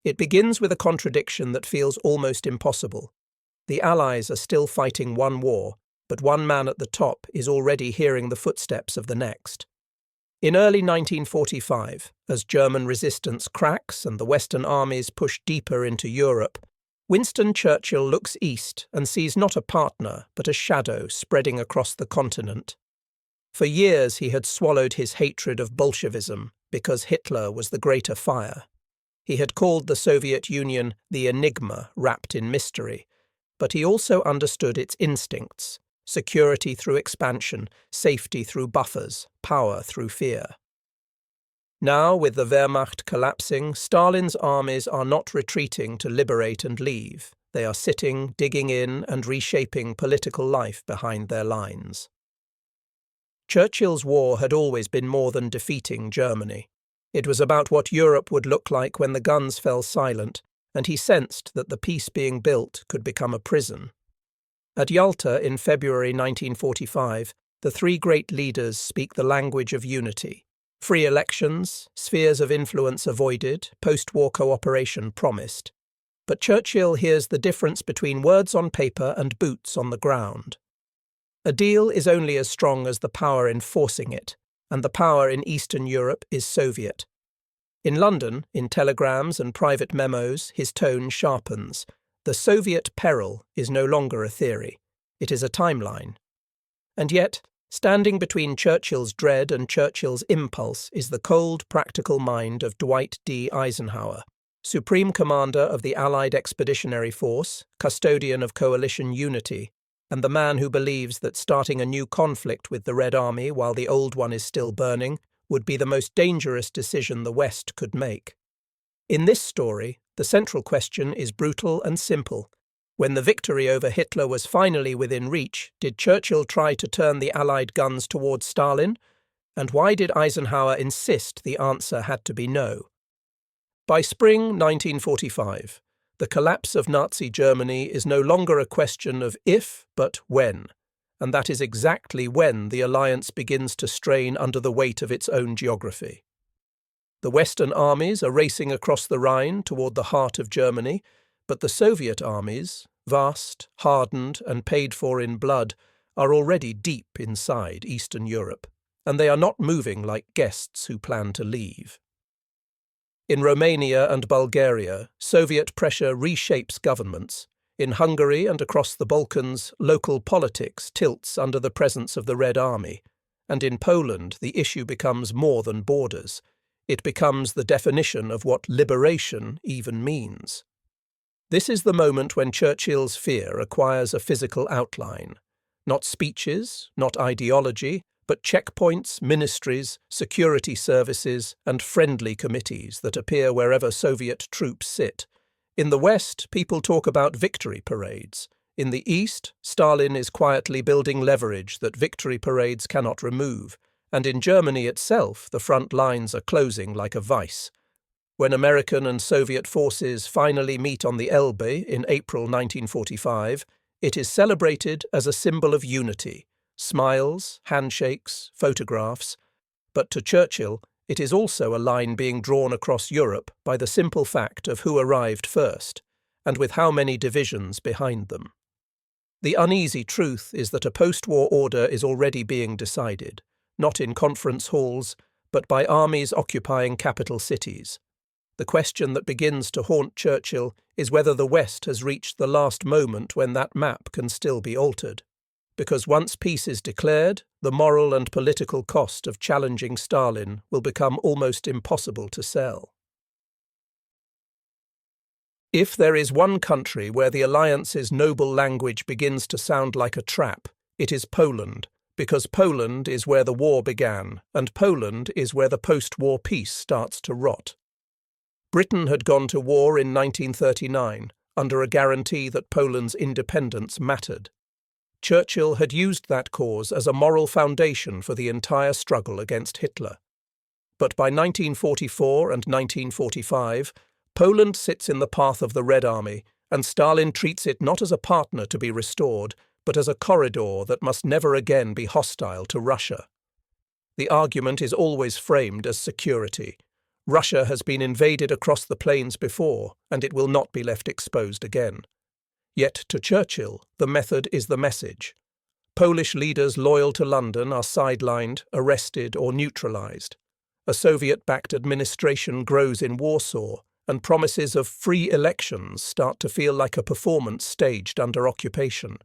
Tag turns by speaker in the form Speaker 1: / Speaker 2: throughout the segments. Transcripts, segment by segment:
Speaker 1: It begins with a contradiction that feels almost impossible. The Allies are still fighting one war, but one man at the top is already hearing the footsteps of the next. In early 1945, as German resistance cracks and the Western armies push deeper into Europe, Winston Churchill looks east and sees not a partner but a shadow spreading across the continent. For years he had swallowed his hatred of Bolshevism because Hitler was the greater fire. He had called the Soviet Union the enigma wrapped in mystery, but he also understood its instincts: security through expansion, safety through buffers, power through fear. Now, with the Wehrmacht collapsing, Stalin's armies are not retreating to liberate and leave. They are sitting, digging in, and reshaping political life behind their lines. Churchill's war had always been more than defeating Germany. It was about what Europe would look like when the guns fell silent, and he sensed that the peace being built could become a prison. At Yalta in February 1945, the three great leaders speak the language of unity. Free elections, spheres of influence avoided, post-war cooperation promised. But Churchill hears the difference between words on paper and boots on the ground. A deal is only as strong as the power enforcing it, and the power in Eastern Europe is Soviet. In London, in telegrams and private memos, his tone sharpens. The Soviet peril is no longer a theory. It is a timeline. And yet, standing between Churchill's dread and Churchill's impulse is the cold, practical mind of Dwight D. Eisenhower, Supreme Commander of the Allied Expeditionary Force, custodian of coalition unity, and the man who believes that starting a new conflict with the Red Army while the old one is still burning would be the most dangerous decision the West could make. In this story, the central question is brutal and simple. When the victory over Hitler was finally within reach, did Churchill try to turn the Allied guns towards Stalin? And why did Eisenhower insist the answer had to be no? By spring 1945, the collapse of Nazi Germany is no longer a question of if, but when. And that is exactly when the alliance begins to strain under the weight of its own geography. The Western armies are racing across the Rhine toward the heart of Germany, but the Soviet armies, vast, hardened, and paid for in blood, are already deep inside Eastern Europe, and they are not moving like guests who plan to leave. In Romania and Bulgaria, Soviet pressure reshapes governments. In Hungary and across the Balkans, local politics tilts under the presence of the Red Army, and in Poland the issue becomes more than borders. It becomes the definition of what liberation even means. This is the moment when Churchill's fear acquires a physical outline. Not speeches, not ideology, but checkpoints, ministries, security services, and friendly committees that appear wherever Soviet troops sit. In the West, people talk about victory parades. In the East, Stalin is quietly building leverage that victory parades cannot remove. And in Germany itself, the front lines are closing like a vice. When American and Soviet forces finally meet on the Elbe in April 1945, it is celebrated as a symbol of unity. Smiles, handshakes, photographs. But to Churchill, it is also a line being drawn across Europe by the simple fact of who arrived first, and with how many divisions behind them. The uneasy truth is that a post-war order is already being decided, not in conference halls, but by armies occupying capital cities. The question that begins to haunt Churchill is whether the West has reached the last moment when that map can still be altered. Because once peace is declared, the moral and political cost of challenging Stalin will become almost impossible to sell. If there is one country where the alliance's noble language begins to sound like a trap, it is Poland, because Poland is where the war began, and Poland is where the post-war peace starts to rot. Britain had gone to war in 1939, under a guarantee that Poland's independence mattered. Churchill had used that cause as a moral foundation for the entire struggle against Hitler. But by 1944 and 1945, Poland sits in the path of the Red Army, and Stalin treats it not as a partner to be restored, but as a corridor that must never again be hostile to Russia. The argument is always framed as security. Russia has been invaded across the plains before, and it will not be left exposed again. Yet to Churchill, the method is the message. Polish leaders loyal to London are sidelined, arrested, or neutralized. A Soviet-backed administration grows in Warsaw, and promises of free elections start to feel like a performance staged under occupation.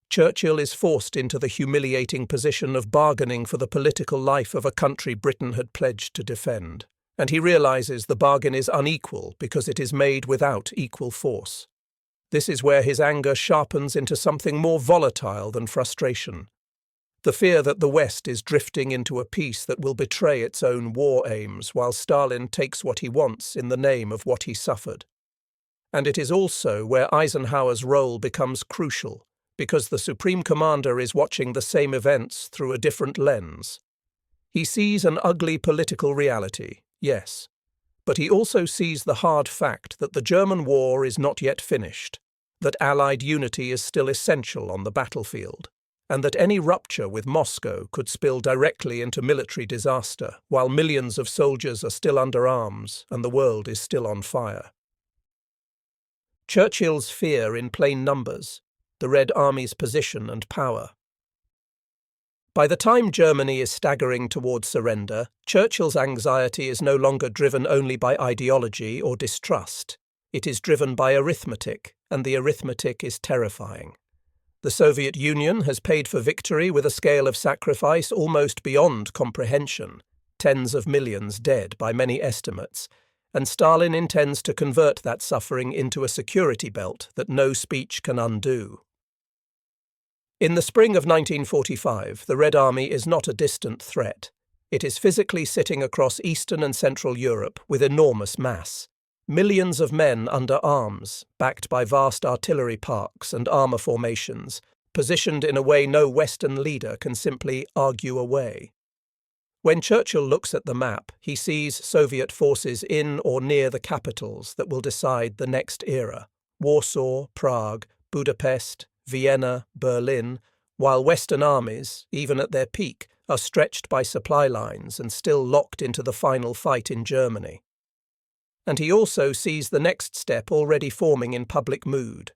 Speaker 1: Churchill is forced into the humiliating position of bargaining for the political life of a country Britain had pledged to defend, and he realizes the bargain is unequal because it is made without equal force. This is where his anger sharpens into something more volatile than frustration. The fear that the West is drifting into a peace that will betray its own war aims while Stalin takes what he wants in the name of what he suffered. And it is also where Eisenhower's role becomes crucial, because the Supreme Commander is watching the same events through a different lens. He sees an ugly political reality, yes, but he also sees the hard fact that the German war is not yet finished, that Allied unity is still essential on the battlefield, and that any rupture with Moscow could spill directly into military disaster while millions of soldiers are still under arms and the world is still on fire. Churchill's fear in plain numbers, the Red Army's position and power. By the time Germany is staggering towards surrender, Churchill's anxiety is no longer driven only by ideology or distrust. It is driven by arithmetic, and the arithmetic is terrifying. The Soviet Union has paid for victory with a scale of sacrifice almost beyond comprehension, tens of millions dead by many estimates, and Stalin intends to convert that suffering into a security belt that no speech can undo. In the spring of 1945, the Red Army is not a distant threat. It is physically sitting across Eastern and Central Europe with enormous mass. Millions of men under arms, backed by vast artillery parks and armour formations, positioned in a way no Western leader can simply argue away. When Churchill looks at the map, he sees Soviet forces in or near the capitals that will decide the next era: Warsaw, Prague, Budapest, Vienna, Berlin, while Western armies, even at their peak, are stretched by supply lines and still locked into the final fight in Germany. And he also sees the next step already forming in public mood.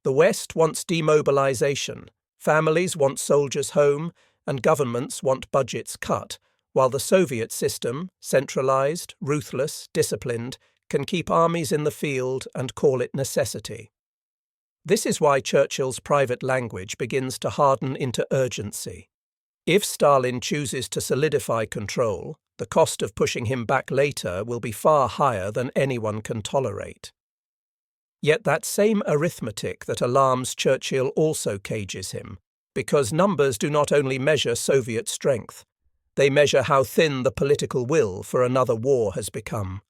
Speaker 1: The West wants demobilization, families want soldiers home, and governments want budgets cut, while the Soviet system, centralized, ruthless, disciplined, can keep armies in the field and call it necessity. This is why Churchill's private language begins to harden into urgency. If Stalin chooses to solidify control, the cost of pushing him back later will be far higher than anyone can tolerate. Yet that same arithmetic that alarms Churchill also cages him, because numbers do not only measure Soviet strength, they measure how thin the political will for another war has become.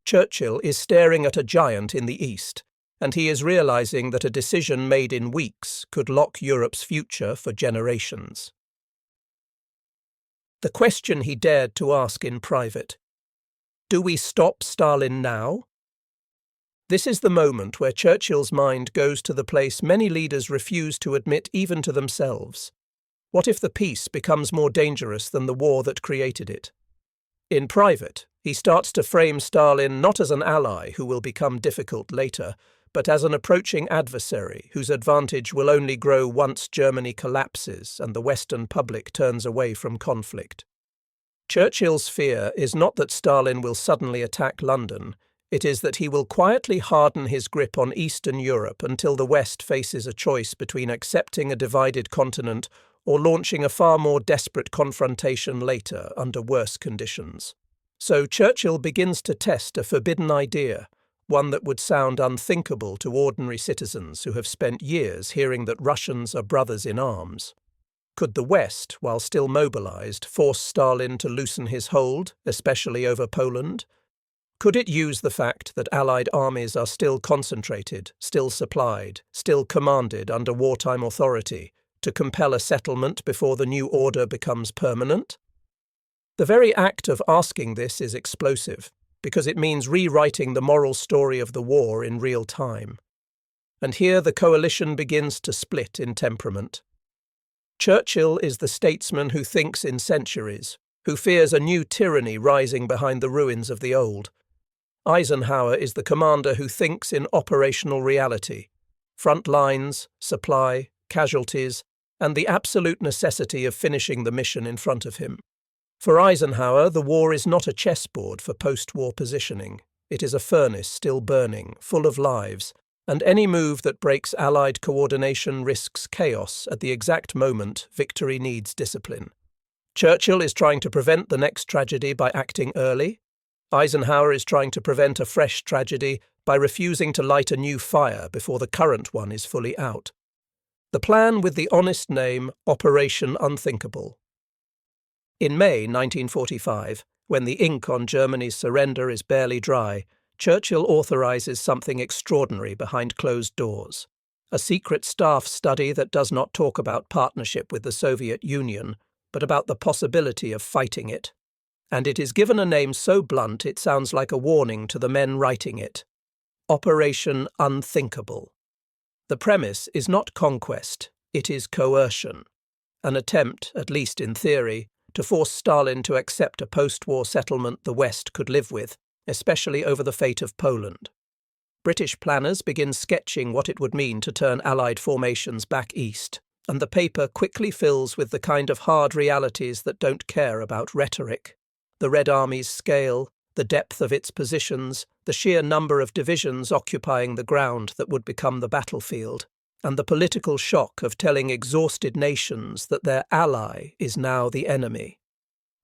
Speaker 1: Churchill is staring at a giant in the East, and he is realizing that a decision made in weeks could lock Europe's future for generations. The question he dared to ask in private: do we stop Stalin now? This is the moment where Churchill's mind goes to the place many leaders refuse to admit even to themselves. What if the peace becomes more dangerous than the war that created it? In private, he starts to frame Stalin not as an ally who will become difficult later, but as an approaching adversary whose advantage will only grow once Germany collapses and the Western public turns away from conflict. Churchill's fear is not that Stalin will suddenly attack London, it is that he will quietly harden his grip on Eastern Europe until the West faces a choice between accepting a divided continent or launching a far more desperate confrontation later under worse conditions. So Churchill begins to test a forbidden idea, one that would sound unthinkable to ordinary citizens who have spent years hearing that Russians are brothers in arms. Could the West, while still mobilized, force Stalin to loosen his hold, especially over Poland? Could it use the fact that Allied armies are still concentrated, still supplied, still commanded under wartime authority, to compel a settlement before the new order becomes permanent? The very act of asking this is explosive, because it means rewriting the moral story of the war in real time. And here the coalition begins to split in temperament. Churchill is the statesman who thinks in centuries, who fears a new tyranny rising behind the ruins of the old. Eisenhower is the commander who thinks in operational reality: front lines, supply, casualties, and the absolute necessity of finishing the mission in front of him. For Eisenhower, the war is not a chessboard for post-war positioning. It is a furnace still burning, full of lives, and any move that breaks Allied coordination risks chaos at the exact moment victory needs discipline. Churchill is trying to prevent the next tragedy by acting early. Eisenhower is trying to prevent a fresh tragedy by refusing to light a new fire before the current one is fully out. The plan with the honest name Operation Unthinkable. In May 1945, when the ink on Germany's surrender is barely dry, Churchill authorises something extraordinary behind closed doors. A secret staff study that does not talk about partnership with the Soviet Union, but about the possibility of fighting it. And it is given a name so blunt it sounds like a warning to the men writing it. Operation Unthinkable. The premise is not conquest, it is coercion. An attempt, at least in theory, to force Stalin to accept a post-war settlement the West could live with, especially over the fate of Poland. British planners begin sketching what it would mean to turn Allied formations back east, and the paper quickly fills with the kind of hard realities that don't care about rhetoric. The Red Army's scale, the depth of its positions, the sheer number of divisions occupying the ground that would become the battlefield, and the political shock of telling exhausted nations that their ally is now the enemy.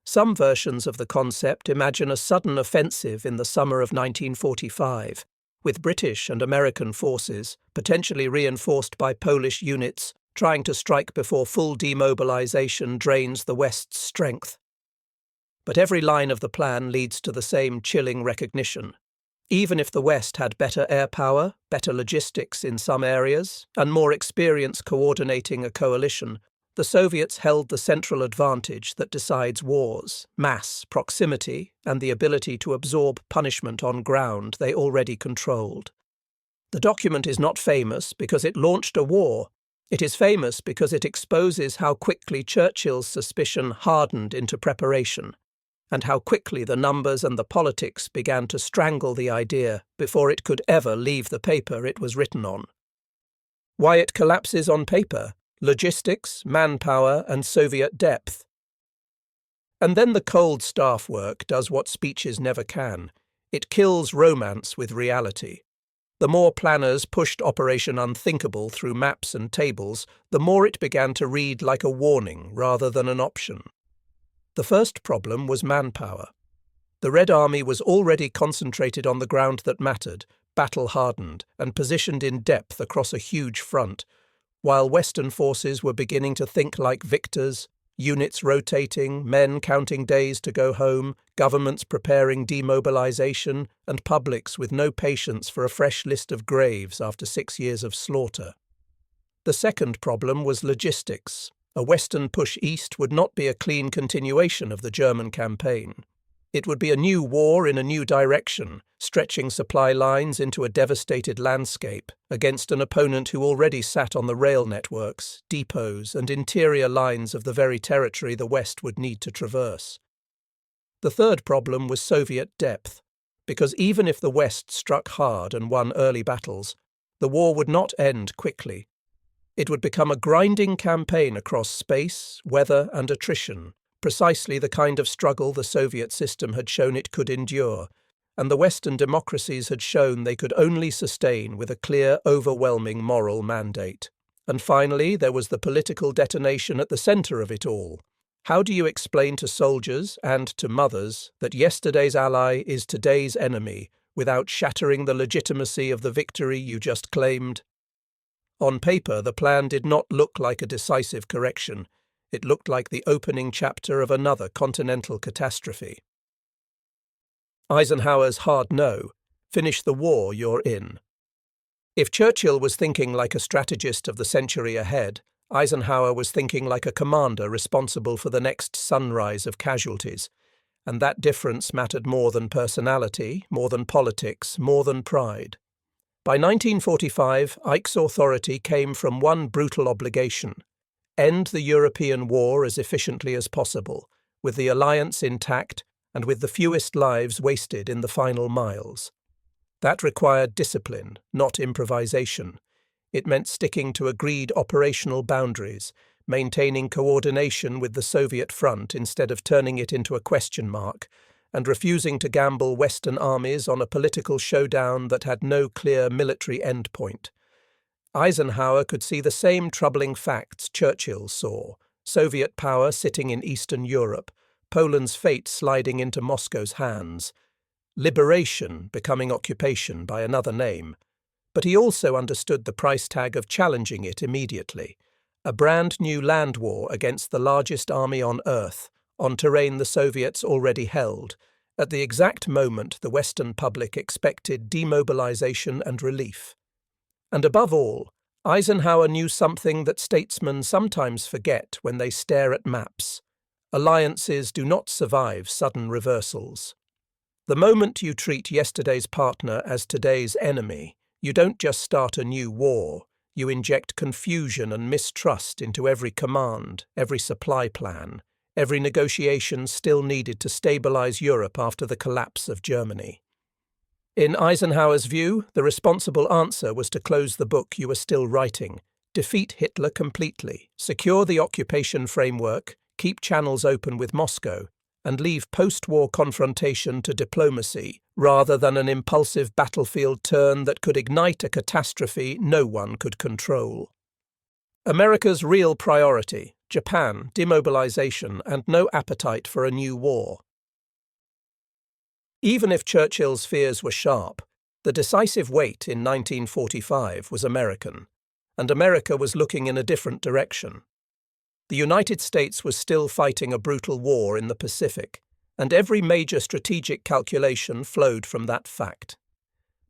Speaker 1: Some versions of the concept imagine a sudden offensive in the summer of 1945, with British and American forces, potentially reinforced by Polish units, trying to strike before full demobilization drains the West's strength. But every line of the plan leads to the same chilling recognition. Even if the West had better air power, better logistics in some areas, and more experience coordinating a coalition, the Soviets held the central advantage that decides wars, mass, proximity, and the ability to absorb punishment on ground they already controlled. The document is not famous because it launched a war. It is famous because it exposes how quickly Churchill's suspicion hardened into preparation, and how quickly the numbers and the politics began to strangle the idea before it could ever leave the paper it was written on. Why it collapses on paper: logistics, manpower, and Soviet depth. And then the cold staff work does what speeches never can. It kills romance with reality. The more planners pushed Operation Unthinkable through maps and tables, the more it began to read like a warning rather than an option. The first problem was manpower. The Red Army was already concentrated on the ground that mattered, battle-hardened, and positioned in depth across a huge front, while Western forces were beginning to think like victors, units rotating, men counting days to go home, governments preparing demobilization, and publics with no patience for a fresh list of graves after 6 years of slaughter. The second problem was logistics. A Western push east would not be a clean continuation of the German campaign. It would be a new war in a new direction, stretching supply lines into a devastated landscape against an opponent who already sat on the rail networks, depots, and interior lines of the very territory the West would need to traverse. The third problem was Soviet depth, because even if the West struck hard and won early battles, the war would not end quickly. It would become a grinding campaign across space, weather, and attrition, precisely the kind of struggle the Soviet system had shown it could endure, and the Western democracies had shown they could only sustain with a clear, overwhelming moral mandate. And finally, there was the political detonation at the centre of it all. How do you explain to soldiers and to mothers that yesterday's ally is today's enemy without shattering the legitimacy of the victory you just claimed? On paper, the plan did not look like a decisive correction. It looked like the opening chapter of another continental catastrophe. Eisenhower's hard no: finish the war you're in. If Churchill was thinking like a strategist of the century ahead, Eisenhower was thinking like a commander responsible for the next sunrise of casualties, and that difference mattered more than personality, more than politics, more than pride. By 1945, Ike's authority came from one brutal obligation: end the European war as efficiently as possible, with the alliance intact and with the fewest lives wasted in the final miles. That required discipline, not improvisation. It meant sticking to agreed operational boundaries, maintaining coordination with the Soviet front instead of turning it into a question mark, and refusing to gamble Western armies on a political showdown that had no clear military endpoint. Eisenhower could see the same troubling facts Churchill saw: Soviet power sitting in Eastern Europe, Poland's fate sliding into Moscow's hands, liberation becoming occupation by another name. But he also understood the price tag of challenging it immediately: a brand new land war against the largest army on Earth, on terrain the Soviets already held, at the exact moment the Western public expected demobilization and relief. And above all, Eisenhower knew something that statesmen sometimes forget when they stare at maps: alliances do not survive sudden reversals. The moment you treat yesterday's partner as today's enemy, you don't just start a new war, you inject confusion and mistrust into every command, every supply plan, every negotiation still needed to stabilize Europe after the collapse of Germany. In Eisenhower's view, the responsible answer was to close the book you were still writing, defeat Hitler completely, secure the occupation framework, keep channels open with Moscow, and leave post-war confrontation to diplomacy, rather than an impulsive battlefield turn that could ignite a catastrophe no one could control. America's real priority: Japan, demobilization, and no appetite for a new war. Even if Churchill's fears were sharp, the decisive weight in 1945 was American, and America was looking in a different direction. The United States was still fighting a brutal war in the Pacific, and every major strategic calculation flowed from that fact.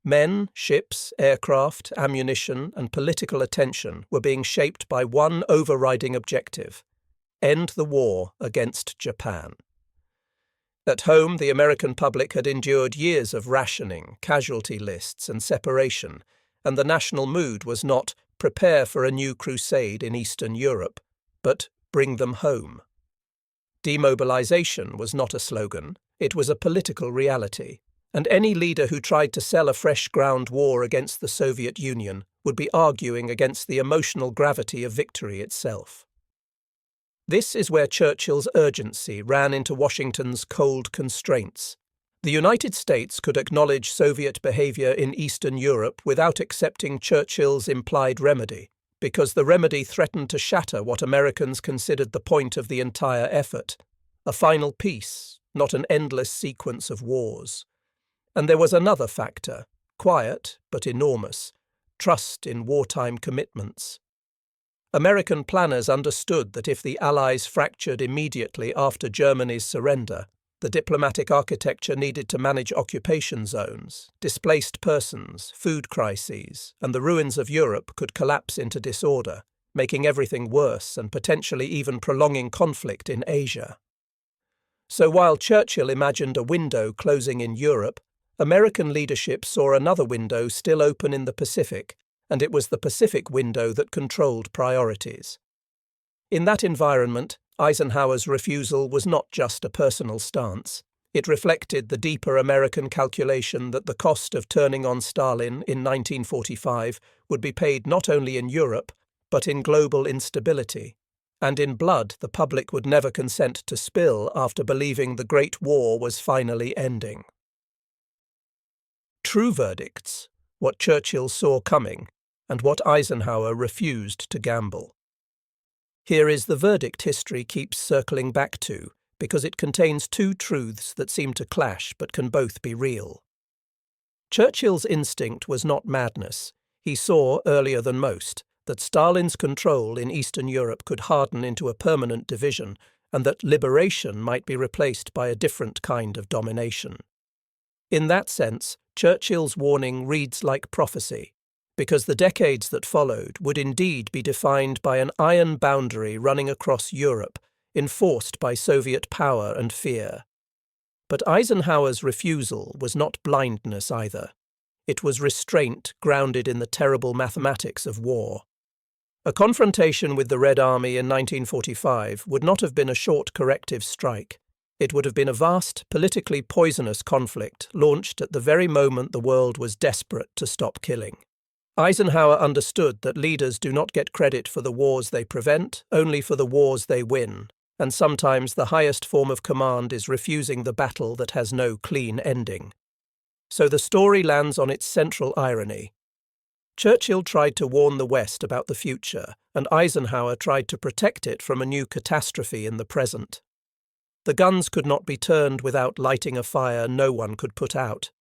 Speaker 1: Men, ships, aircraft, ammunition, and political attention were being shaped by one overriding objective: end the war against Japan. At home, the American public had endured years of rationing, casualty lists, and separation, and the national mood was not prepare for a new crusade in Eastern Europe, but bring them home. Demobilization was not a slogan, it was a political reality, and any leader who tried to sell a fresh ground war against the Soviet Union would be arguing against the emotional gravity of victory itself. This is where Churchill's urgency ran into Washington's cold constraints. The United States could acknowledge Soviet behavior in Eastern Europe without accepting Churchill's implied remedy, because the remedy threatened to shatter what Americans considered the point of the entire effort: a final peace, not an endless sequence of wars. And there was another factor, quiet but enormous: trust in wartime commitments. American planners understood that if the Allies fractured immediately after Germany's surrender, the diplomatic architecture needed to manage occupation zones, displaced persons, food crises, and the ruins of Europe could collapse into disorder, making everything worse and potentially even prolonging conflict in Asia. So while Churchill imagined a window closing in Europe, American leadership saw another window still open in the Pacific, and it was the Pacific window that controlled priorities. In that environment, Eisenhower's refusal was not just a personal stance. It reflected the deeper American calculation that the cost of turning on Stalin in 1945 would be paid not only in Europe, but in global instability, and in blood the public would never consent to spill after believing the Great War was finally ending. True verdicts: what Churchill saw coming, and what Eisenhower refused to gamble. Here is the verdict history keeps circling back to, because it contains two truths that seem to clash but can both be real. Churchill's instinct was not madness. He saw, earlier than most, that Stalin's control in Eastern Europe could harden into a permanent division, and that liberation might be replaced by a different kind of domination. In that sense, Churchill's warning reads like prophecy, because the decades that followed would indeed be defined by an iron boundary running across Europe, enforced by Soviet power and fear. But Eisenhower's refusal was not blindness either. It was restraint grounded in the terrible mathematics of war. A confrontation with the Red Army in 1945 would not have been a short corrective strike. It would have been a vast, politically poisonous conflict launched at the very moment the world was desperate to stop killing. Eisenhower understood that leaders do not get credit for the wars they prevent, only for the wars they win, and sometimes the highest form of command is refusing the battle that has no clean ending. So the story lands on its central irony. Churchill tried to warn the West about the future, and Eisenhower tried to protect it from a new catastrophe in the present. The guns could not be turned without lighting a fire no one could put out.